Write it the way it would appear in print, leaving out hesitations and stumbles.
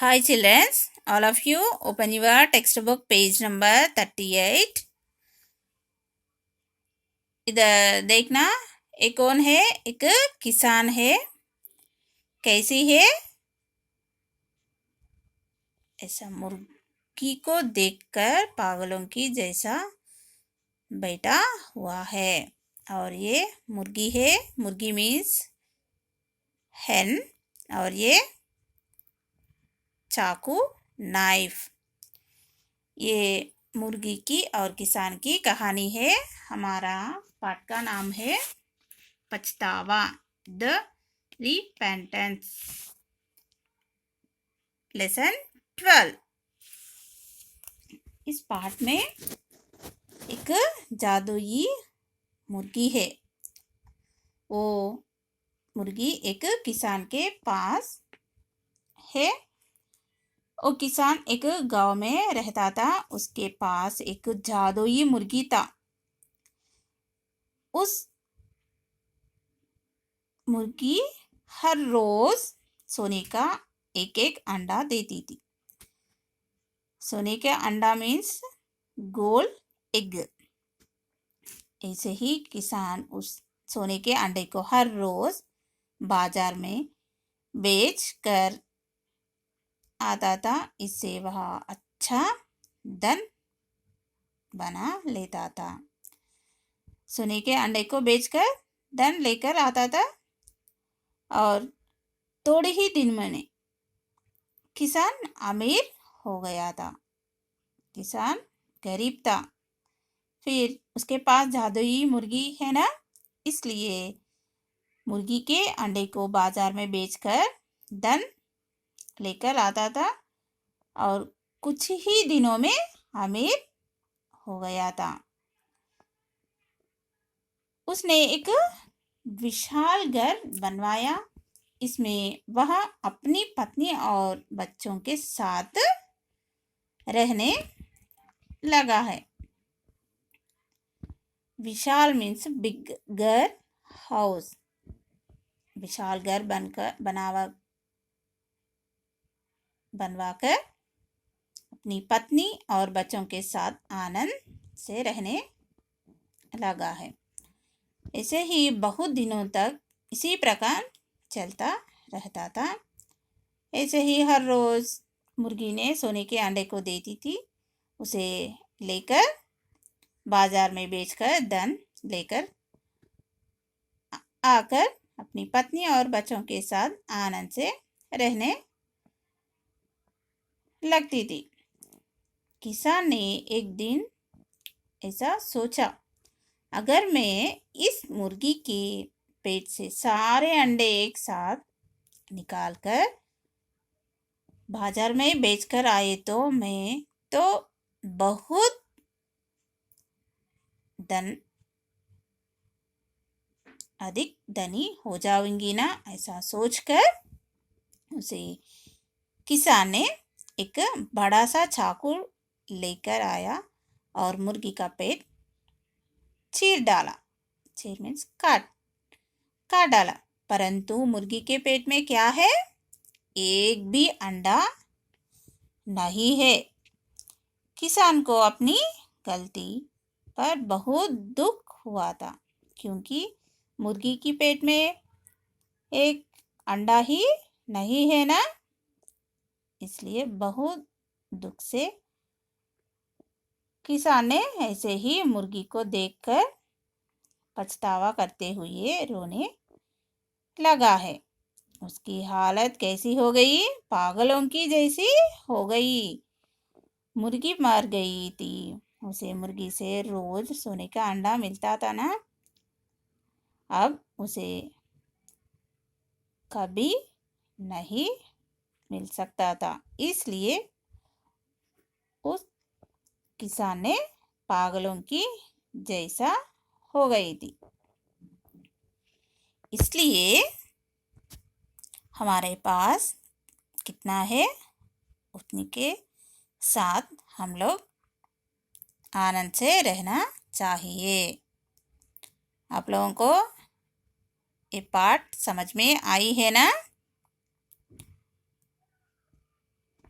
Hi children, all of you open your textbook page number 38. इधर देखना, एक कौन है? एक किसान है। कैसी है? ऐसा मुर्गी को देखकर पागलों की जैसा बैठा हुआ है। और ये मुर्गी है। मुर्गी मीन्स hen। और ये चाकू नाइफ। ये मुर्गी की और किसान की कहानी है। हमारा पाठ का नाम है पछतावा, द रिपेंटेंस। लेसन 12। इस पाठ में एक जादुई मुर्गी है। वो मुर्गी एक किसान के पास है। वो किसान एक गांव में रहता था। उसके पास एक जादुई मुर्गी था। उस मुर्गी हर रोज सोने का एक एक अंडा देती थी। सोने के अंडा मीन्स गोल्ड एग। ऐसे ही किसान उस सोने के अंडे को हर रोज बाजार में बेच कर आता था। इससे वह अच्छा धन बना लेता था। सोने के अंडे को बेचकर धन लेकर आता था और थोड़े ही दिन में किसान अमीर हो गया था। किसान गरीब था। फिर उसके पास जादुई मुर्गी है ना, इसलिए मुर्गी के अंडे को बाजार में बेचकर धन लेकर आता था और कुछ ही दिनों में अमीर हो गया था। उसने एक विशाल घर बनवाया। इसमें वह अपनी पत्नी और बच्चों के साथ रहने लगा है। विशाल मीन्स बिग घर, हाउस। विशाल घर बनवाकर अपनी पत्नी और बच्चों के साथ आनंद से रहने लगा है। ऐसे ही बहुत दिनों तक इसी प्रकार चलता रहता था। ऐसे ही हर रोज मुर्गी ने सोने के अंडे को देती थी। उसे लेकर बाजार में बेचकर धन लेकर आकर अपनी पत्नी और बच्चों के साथ आनंद से रहने लगती थी। किसान ने एक दिन ऐसा सोचा, अगर मैं इस मुर्गी के पेट से सारे अंडे एक साथ निकालकर बाजार में बेचकर आए तो मैं तो बहुत अधिक धनी हो जाऊंगी ना। ऐसा सोचकर उसे किसान ने एक बड़ा सा चाकू लेकर आया और मुर्गी का पेट चीर डाला। चीर मीन्स काट डाला। परंतु मुर्गी के पेट में क्या है? एक भी अंडा नहीं है। किसान को अपनी गलती पर बहुत दुख हुआ था, क्योंकि मुर्गी की पेट में एक अंडा ही नहीं है ना। इसलिए बहुत दुख से किसान ने ऐसे ही मुर्गी को देखकर पछतावा करते हुए रोने लगा है। उसकी हालत कैसी हो गई? पागलों की जैसी हो गई। मुर्गी मर गई थी। उसे मुर्गी से रोज सोने का अंडा मिलता था ना, अब उसे कभी नहीं मिल सकता था। इसलिए उस किसान ने पागलों की जैसा हो गई थी। इसलिए हमारे पास कितना है उतने के साथ हम लोग आनंद से रहना चाहिए। आप लोगों को ये पाठ समझ में आई है ना?